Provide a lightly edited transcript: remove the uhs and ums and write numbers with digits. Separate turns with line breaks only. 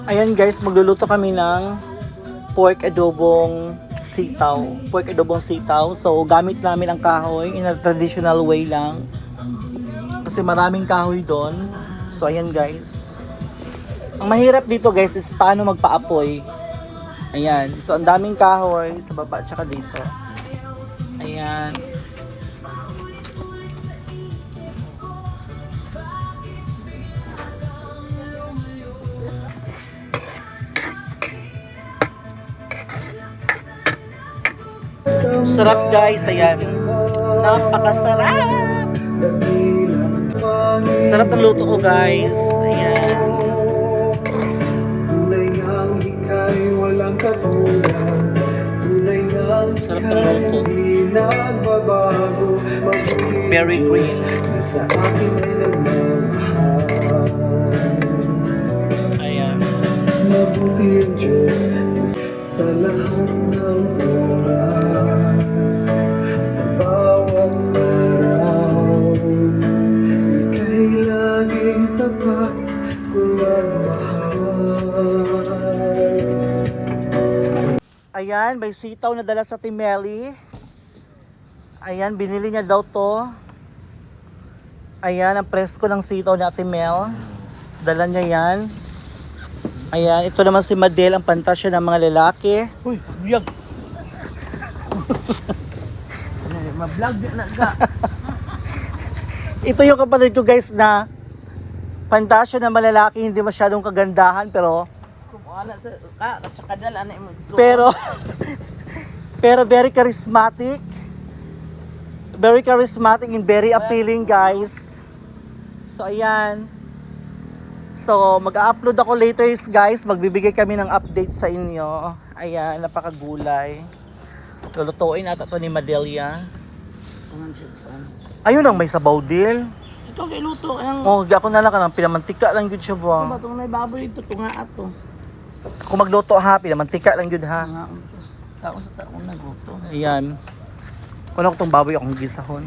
Ayan guys, magluluto kami ng pork adobong sitaw. Pork adobong sitaw. So, gamit namin ang kahoy in a traditional way lang. Kasi maraming kahoy doon. So, ayan guys. Ang mahirap dito guys is paano magpaapoy. Ayan. So, ang daming kahoy sa baba at saka dito. Ayan. Sarap guys, ayan. Napakasarap! Sarap ng luto ko guys. Ayan. Sarap ng luto. Very green. Ayan.
Mabuti ang Diyos sa lahat ng oras, sa bawat araw, ika'y laging tapat kung magmahal.
Ayan, may sitaw na dala sa Timeli. Ayan, binili niya daw to. Ayan, ang presko ng sitaw ni Ate Mel. Dala niya yan. Ayan, ito naman si Madel, ang pantasya ng mga lalaki.
Uy, biyag. Ma-vlog din na ka.
Ito yung kapatid ko guys na pantasya ng mga lalaki, hindi masyadong kagandahan pero
Kumuha sa ka, at saka dala na yung
pero very charismatic. Very charismatic and very appealing guys. So ayan. So mag-upload ako later guys. Magbibigay kami ng update sa inyo. Ayan, napakagulay. Lulutuin ata to ni Madelia. Ayun ang may sabaw deal.
Ito kay luto ang
Oh, ako na lang kanang pinamantika lang yun siya ba.
ba tong may baboy ito tunga ato.
Kung magluto ha, pinamantika lang yun ha.
Nga taon sa taon na guto.
Ayan. Kung ako tong baboy akong gisahon.